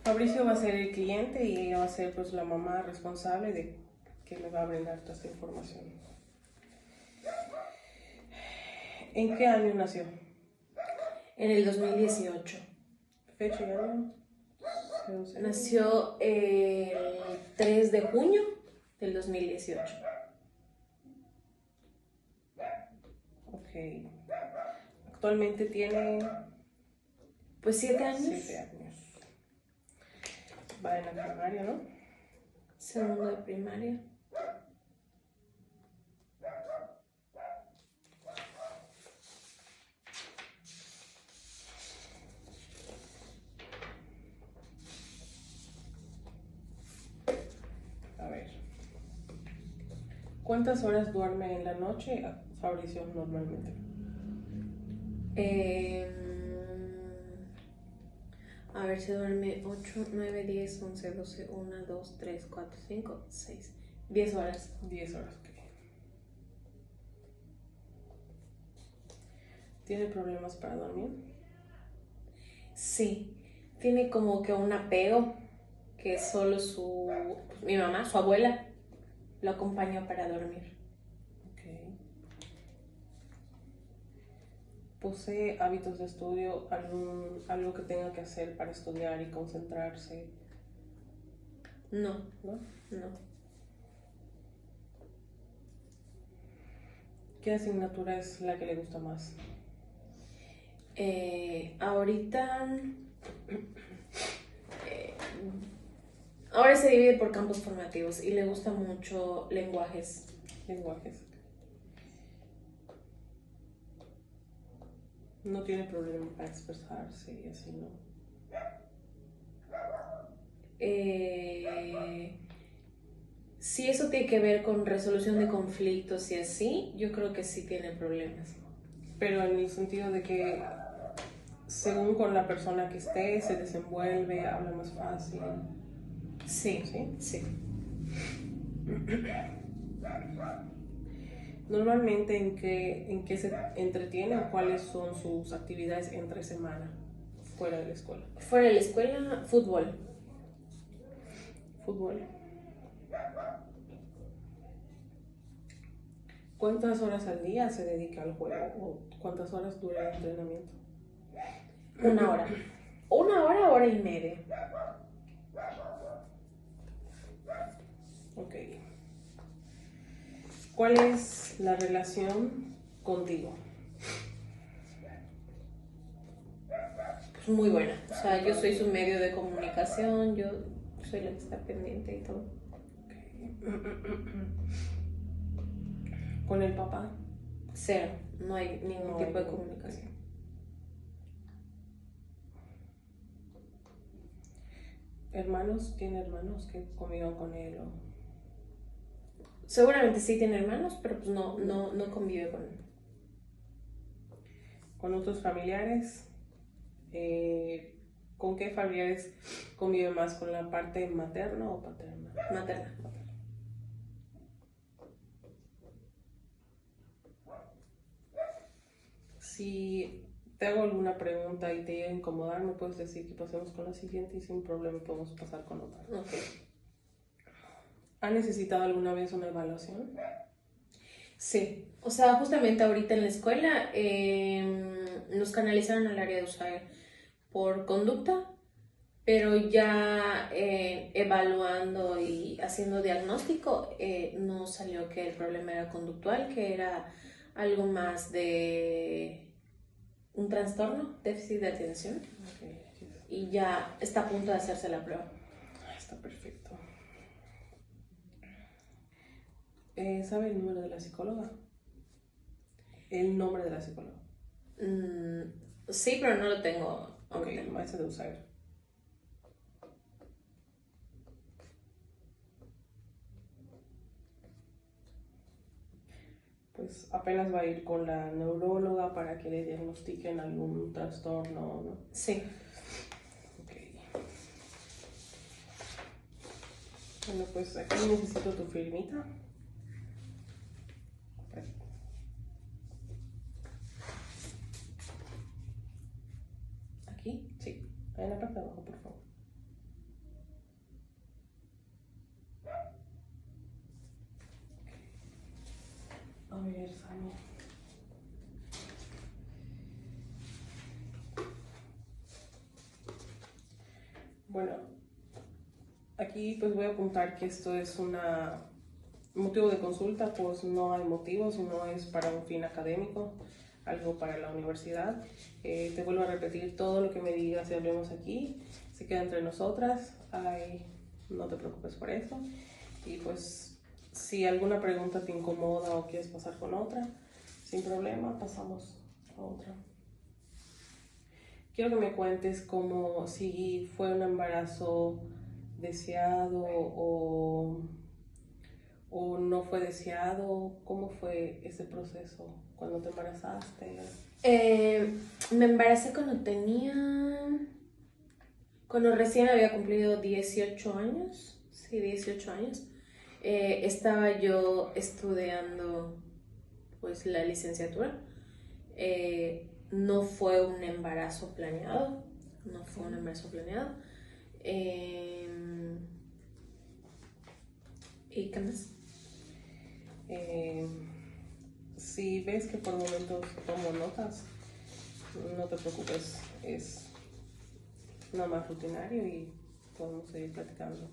Fabricio va a ser el cliente y ella va a ser pues la mamá responsable de que me va a brindar toda esta información. ¿En qué año nació? En el 2018. ¿Fecha y año? Nació el 3 de junio del 2018. Ok. Actualmente tiene... Pues 7 años. 7 años. Va en la primaria, ¿no? Segundo de primaria. A ver. ¿Cuántas horas duerme en la noche Fabricio normalmente? A ver, se duerme 8, 9, 10, 11, 12, 1, 2, 3, 4, 5, 6. 10 horas. 10 horas, ok. ¿Tiene problemas para dormir? Sí, tiene como que un apego que solo mi mamá, su abuela, lo acompañó para dormir. Ok. ¿Posee hábitos de estudio, algo que tenga que hacer para estudiar y concentrarse? No, ¿No? no. ¿Qué asignatura es la que le gusta más? Ahorita, ahora se divide por campos formativos y le gusta mucho lenguajes. Lenguajes. No tiene problema para expresarse y así, ¿no? Si eso tiene que ver con resolución de conflictos y así, yo creo que sí tiene problemas. Pero en el sentido de que según con la persona que esté, se desenvuelve, habla más fácil. Sí, ¿Sí? sí. Normalmente, ¿en qué se entretiene o cuáles son sus actividades entre semana fuera de la escuela? Fuera de la escuela, fútbol. Fútbol. ¿Cuántas horas al día se dedica al juego o cuántas horas dura el entrenamiento? 1 hora. 1 hora, hora y media. Ok. ¿Cuál es la relación contigo? Pues muy buena. O sea, yo soy su medio de comunicación, yo soy la que está pendiente y todo. ¿Con el papá? Cero. No hay ningún No tipo hay de comunicación. ¿Hermanos? ¿Tiene hermanos que convivan con él? Seguramente sí tiene hermanos, pero pues no convive con él. ¿Con otros familiares? ¿Con qué familiares convive más? ¿Con la parte materna o paterna? Materna. Si te hago alguna pregunta y te llega a incomodar, me puedes decir que pasemos con la siguiente y sin problema podemos pasar con otra. Ok. ¿Ha necesitado alguna vez una evaluación? Sí. O sea, justamente ahorita en la escuela nos canalizaron al área de USAID por conducta, pero ya evaluando y haciendo diagnóstico, no salió que el problema era conductual, que era algo más de un trastorno, déficit de atención, y ya está a punto de hacerse la prueba. Está perfecto. ¿Sabe el número de la psicóloga? El nombre de la psicóloga. Sí, pero no lo tengo. Ok, el maestro de usar. Pues apenas va a ir con la neuróloga para que le diagnostiquen algún trastorno, ¿no? Sí. Ok. Bueno, pues aquí necesito tu firmita. ¿Aquí? Sí. En la parte de abajo, por favor. ver, Sami. Bueno, aquí pues voy a apuntar que esto es un motivo de consulta, pues no hay motivo, sino es para un fin académico, algo para la universidad. Te vuelvo a repetir, todo lo que me digas y hablemos aquí se queda entre nosotras. Ay, no te preocupes por eso. Y pues si alguna pregunta te incomoda o quieres pasar con otra, sin problema, pasamos a otra. Quiero que me cuentes cómo, si fue un embarazo deseado o no fue deseado, cómo fue ese proceso cuando te embarazaste. Me embaracé cuando recién había cumplido 18 años, sí, 18 años. Estaba yo estudiando pues la licenciatura. No fue un embarazo planeado, ¿Y qué más? Si ves que por momentos tomo notas, no te preocupes, es nada más rutinario y podemos seguir platicando.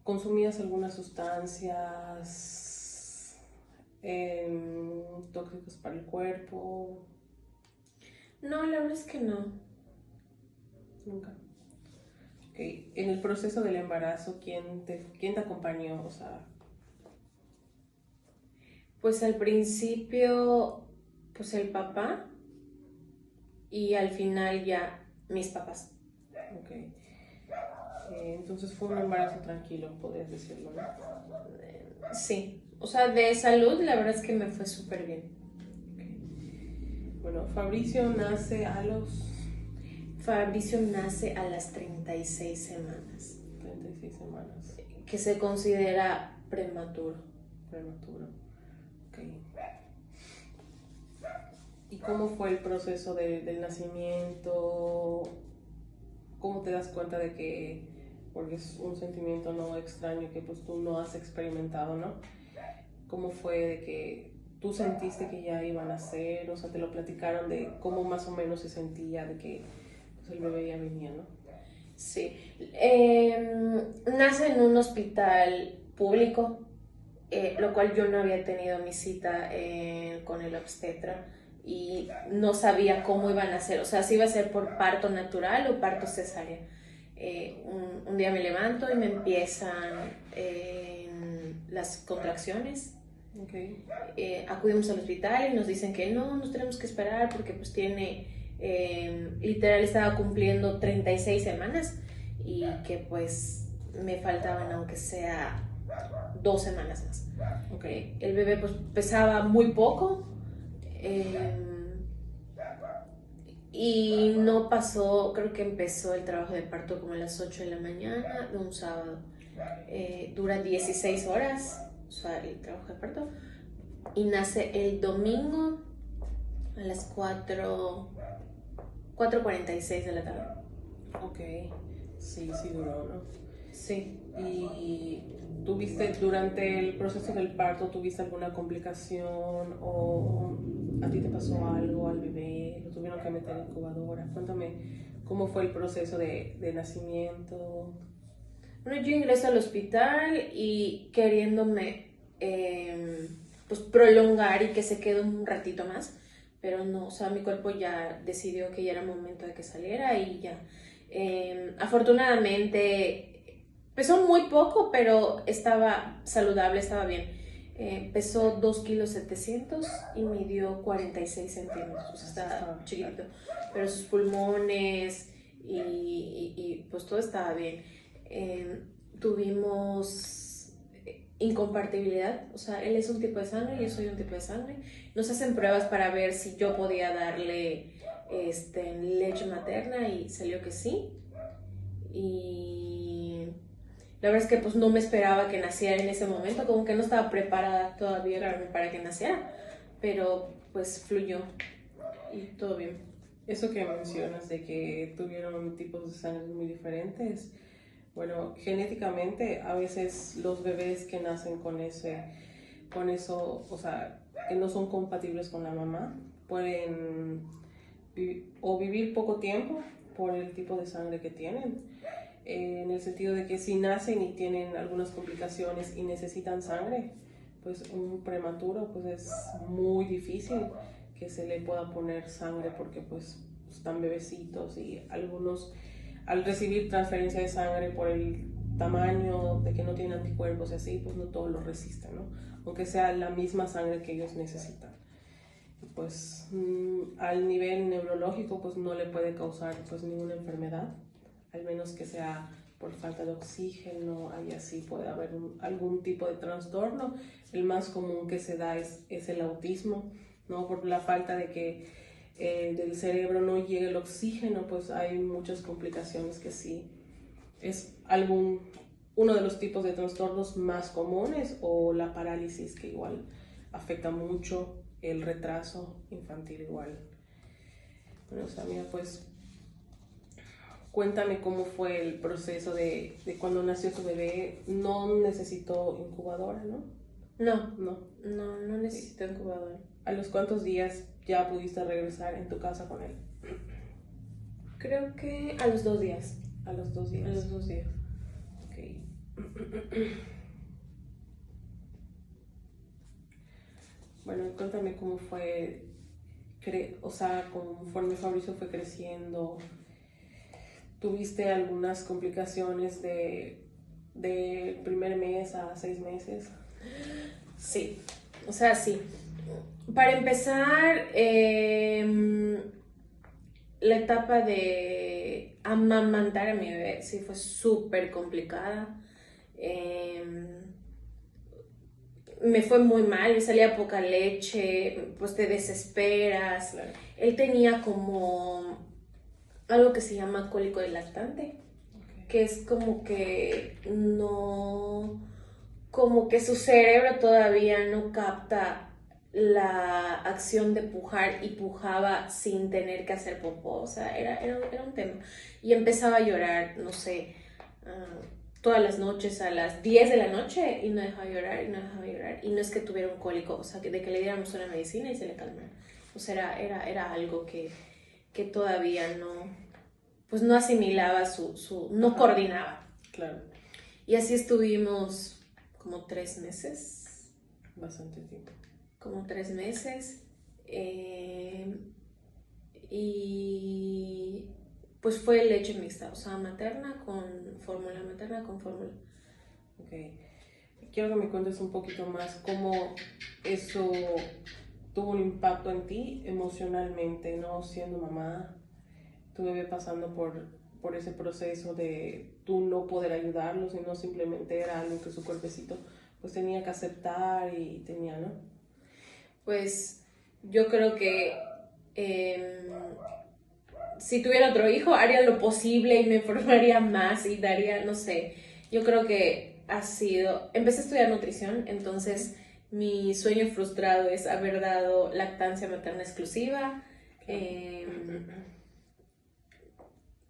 ¿Consumías algunas sustancias tóxicas para el cuerpo? No, la verdad es que no. Nunca. Okay. En el proceso del embarazo, ¿quién te acompañó? O sea, pues al principio, pues el papá y al final ya mis papás. Okay. Entonces fue un embarazo tranquilo, podrías decirlo, ¿no? Sí, o sea, de salud la verdad es que me fue súper bien. Okay. Bueno, Fabricio nace a las 36 semanas. 36 semanas. Que se considera prematuro. Prematuro. Ok. ¿Y cómo fue el proceso del nacimiento? ¿Cómo te das cuenta de que, porque es un sentimiento no extraño que pues tú no has experimentado, ¿no? ¿Cómo fue de que tú sentiste que ya iba a nacer? O sea, te lo platicaron de cómo más o menos se sentía de que pues, el bebé ya venía, ¿no? Sí. Nace en un hospital público, lo cual yo no había tenido mi cita con el obstetra y no sabía cómo iban a nacer, o sea, si iba a ser por parto natural o parto cesárea. Un día me levanto y me empiezan las contracciones. Okay. Acudimos al hospital y nos dicen que no, nos tenemos que esperar porque pues literal estaba cumpliendo 36 semanas y que pues me faltaban aunque sea 2 semanas más. Okay. El bebé pues pesaba muy poco y no pasó, creo que empezó el trabajo de parto como a las 8 de la mañana de un sábado. Dura 16 horas, o sea, el trabajo de parto, y nace el domingo a las 4:46 de la tarde. Ok, sí duró, ¿no? Sí. ¿Y tuviste durante el proceso del parto, tuviste alguna complicación o a ti te pasó algo al bebé? ¿Lo tuvieron que meter en incubadora? Cuéntame, ¿cómo fue el proceso de nacimiento? Bueno, yo ingreso al hospital y queriéndome pues prolongar y que se quede un ratito más, pero no, o sea, mi cuerpo ya decidió que ya era momento de que saliera y ya. Afortunadamente pesó muy poco, pero estaba saludable, estaba bien. Pesó 2,7 kilos y midió 46 centímetros, o sea, estaba chiquitito, pero sus pulmones y pues todo estaba bien. Tuvimos incompatibilidad, o sea, él es un tipo de sangre y yo soy un tipo de sangre. Nos hacen pruebas para ver si yo podía darle leche materna y salió que sí. Y la verdad es que pues no me esperaba que naciera en ese momento, como que no estaba preparada todavía para que naciera, pero pues fluyó y todo bien. Eso que mencionas de que tuvieron tipos de sangre muy diferentes, Bueno, genéticamente a veces los bebés que nacen con eso, o sea, que no son compatibles con la mamá, pueden o vivir poco tiempo por el tipo de sangre que tienen, en el sentido de que si nacen y tienen algunas complicaciones y necesitan sangre, pues un prematuro pues es muy difícil que se le pueda poner sangre porque pues están bebecitos y algunos al recibir transferencia de sangre por el tamaño de que no tienen anticuerpos y así, pues no todos lo resisten, ¿no? Aunque sea la misma sangre que ellos necesitan. Pues al nivel neurológico pues no le puede causar pues ninguna enfermedad, al menos que sea por falta de oxígeno, ahí así puede haber algún tipo de trastorno. El más común que se da es el autismo, ¿no? Por la falta de que del cerebro no llegue el oxígeno, pues hay muchas complicaciones que sí es uno de los tipos de trastornos más comunes, o la parálisis, que igual afecta mucho, el retraso infantil igual. Bueno, Samia, pues cuéntame cómo fue el proceso de cuando nació tu bebé. No necesitó incubadora, ¿no? No necesito incubadora. ¿A los cuántos días ya pudiste regresar en tu casa con él? Creo que a los 2 días. A los 2 días. A los 2 días. Ok. Bueno, cuéntame cómo fue, o sea, conforme Fabricio fue creciendo, ¿tuviste algunas complicaciones de primer mes a 6 meses? Sí, o sea, sí. Para empezar, la etapa de amamantar a mi bebé sí fue súper complicada. Me fue muy mal, me salía poca leche, pues te desesperas. Claro. Él tenía como algo que se llama cólico de lactante, que es como que no, como que su cerebro todavía no capta la acción de pujar y pujaba sin tener que hacer popó, o sea, era un tema. Y empezaba a llorar, no sé, todas las noches a las 10 de la noche y no dejaba de llorar y no dejaba de llorar. Y no es que tuviera un cólico, o sea, de que le diéramos una medicina y se le calmara. O sea, era algo que todavía no, pues no asimilaba no coordinaba. Claro. Y así estuvimos como 3 meses. Bastante tiempo. Como 3 meses. Y pues fue leche mixta, o sea, materna con fórmula, materna con fórmula. Ok. Quiero que me cuentes un poquito más cómo eso tuvo un impacto en ti emocionalmente, ¿no? Siendo mamá, tu bebé pasando por ese proceso de tú no poder ayudarlo, sino simplemente era algo que su cuerpecito pues tenía que aceptar y tenía, ¿no? Pues yo creo que si tuviera otro hijo haría lo posible y me formaría más y daría, no sé, yo creo que empecé a estudiar nutrición, entonces mi sueño frustrado es haber dado lactancia materna exclusiva,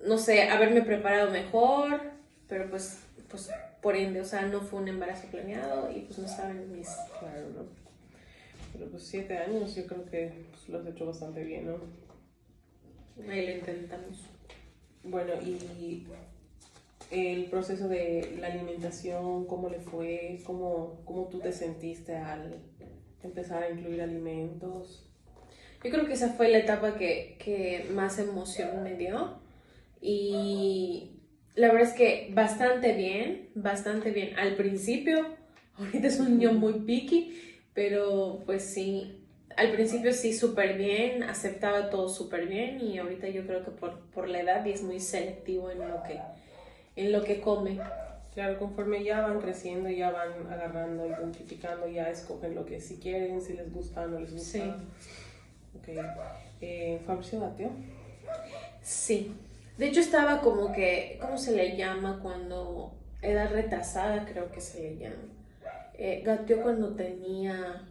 no sé, haberme preparado mejor, pero pues por ende, o sea, no fue un embarazo planeado y pues no saben mis... Claro, ¿no? Pero pues 7 años yo creo que pues, lo has hecho bastante bien, ¿no? Ahí lo intentamos. Bueno, y el proceso de la alimentación, ¿cómo le fue? ¿Cómo tú te sentiste al empezar a incluir alimentos? Yo creo que esa fue la etapa que más emoción me dio y la verdad es que bastante bien. Al principio, ahorita es un niño muy picky, pero pues sí, al principio sí súper bien, aceptaba todo súper bien y ahorita yo creo que por la edad y es muy selectivo en lo que come. Claro, conforme ya van creciendo, ya van agarrando, identificando, ya escogen lo que si quieren, si les gusta, no les gusta. Sí. Ok. ¿Fabricio gateó? Sí. De hecho estaba como que, ¿cómo se le llama cuando edad retrasada creo que se le llama? Gateó cuando tenía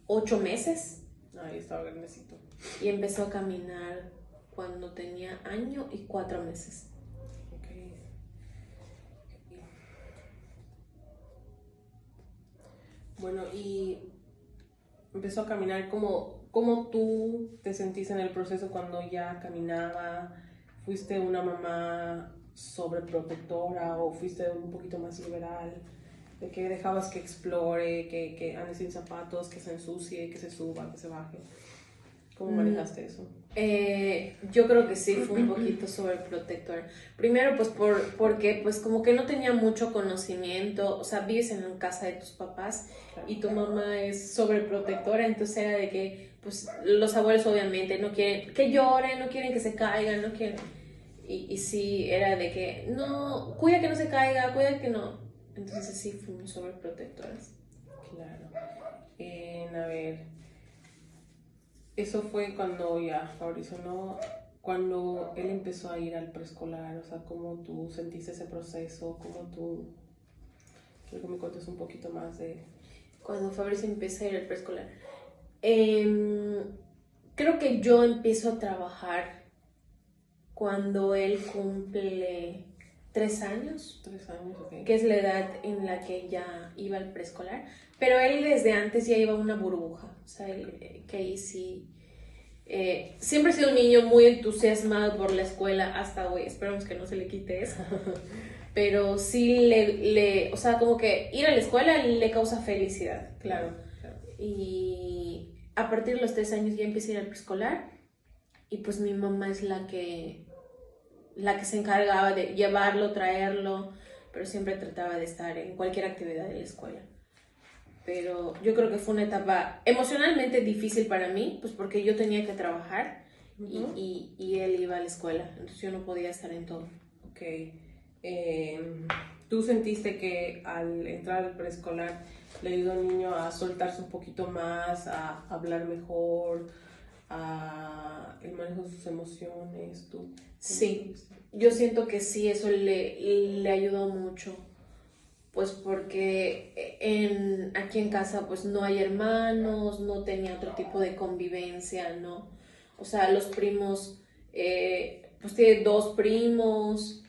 8 meses. Ahí estaba grandecito. Y empezó a caminar cuando tenía 1 año y 4 meses. Ok. Bueno, y empezó a caminar, ¿cómo tú te sentís en el proceso cuando ya caminaba? ¿Fuiste una mamá sobreprotectora o fuiste un poquito más liberal? ¿De que dejabas que explore, que ande sin zapatos, que se ensucie, que se suba, que se baje? ¿Cómo manejaste eso? Yo creo que sí, fue un poquito sobreprotectora. Primero, pues porque pues como que no tenía mucho conocimiento, o sea, vives en casa de tus papás y tu mamá es sobreprotectora, entonces era de que pues los abuelos obviamente no quieren que lloren, no quieren que se caigan, no quieren. Y sí, era de que no, cuida que no se caiga, cuida que no. Entonces sí, fuimos sobreprotectoras. Claro. A ver, eso fue cuando ya, Fabricio, ¿no? Cuando él empezó a ir al preescolar, o sea, ¿cómo tú sentiste ese proceso? ¿Cómo tú...? Quiero que me cuentes un poquito más de... Cuando Fabricio empieza a ir al preescolar. Creo que yo empiezo a trabajar cuando él cumple 3 años. 3 años, ok. Que es la edad en la que ya iba al preescolar. Pero él desde antes ya iba a una burbuja. O sea, que ahí sí... siempre ha sido un niño muy entusiasmado por la escuela hasta hoy. Esperamos que no se le quite eso. Pero sí o sea, como que ir a la escuela le causa felicidad. Claro. Y a partir de los 3 años ya empieza a ir al preescolar. Y pues mi mamá es la que se encargaba de llevarlo, traerlo, pero siempre trataba de estar en cualquier actividad de la escuela. Pero yo creo que fue una etapa emocionalmente difícil para mí, pues porque yo tenía que trabajar y él iba a la escuela, entonces yo no podía estar en todo. Ok. ¿Tú sentiste que al entrar al preescolar le ayudó al niño a soltarse un poquito más, a hablar mejor, a el manejo de sus emociones? ¿Tú? Sí, yo siento que sí, eso le ayudó mucho, pues porque aquí en casa pues no hay hermanos, no tenía otro tipo de convivencia, ¿no? O sea, los primos, pues tiene 2 primos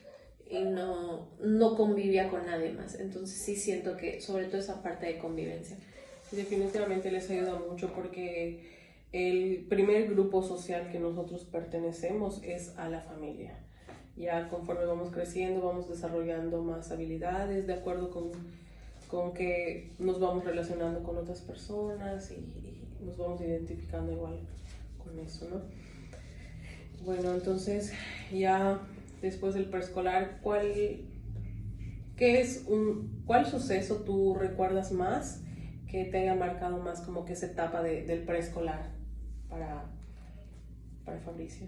y no convivía con nadie más, entonces sí siento que sobre todo esa parte de convivencia. Definitivamente les ayuda mucho porque el primer grupo social que nosotros pertenecemos es a la familia. Ya conforme vamos creciendo, vamos desarrollando más habilidades de acuerdo con que nos vamos relacionando con otras personas y nos vamos identificando igual con eso, ¿no? Bueno, entonces ya después del preescolar, ¿cuál suceso tú recuerdas más que te haya marcado más como que esa etapa del preescolar para Fabricio?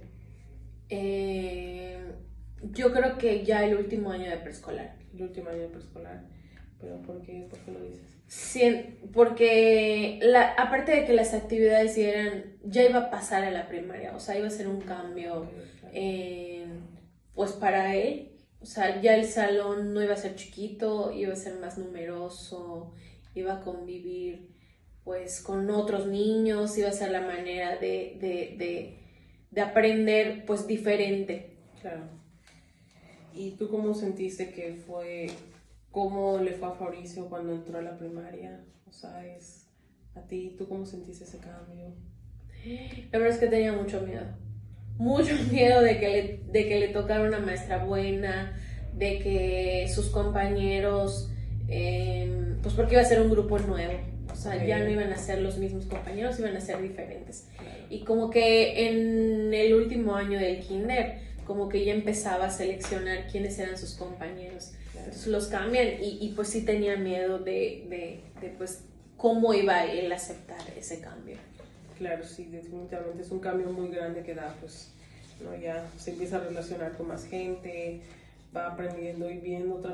Yo creo que ya el último año de preescolar. El último año de preescolar. ¿Pero por qué lo dices? Sí, porque aparte de que las actividades ya iba a pasar a la primaria, o sea, iba a ser un cambio, Okay, claro. pues para él. O sea, ya el salón no iba a ser chiquito, iba a ser más numeroso, iba a convivir pues con otros niños, iba a ser la manera de aprender pues diferente. Claro. ¿Y tú cómo sentiste cómo le fue a Fabricio cuando entró a la primaria? O sea, a ti, ¿tú cómo sentiste ese cambio? La verdad es que tenía mucho miedo de que le tocara una maestra buena, de que sus compañeros, pues porque iba a ser un grupo nuevo, o sea, okay, ya no iban a ser los mismos compañeros, iban a ser diferentes. Claro. Y como que en el último año del kinder, como que ya empezaba a seleccionar quiénes eran sus compañeros. Claro. Entonces los cambian y pues sí tenía miedo de pues cómo iba él a aceptar ese cambio. Claro, sí, definitivamente es un cambio muy grande que da, pues, ¿no? Ya se empieza a relacionar con más gente, va aprendiendo y viendo otras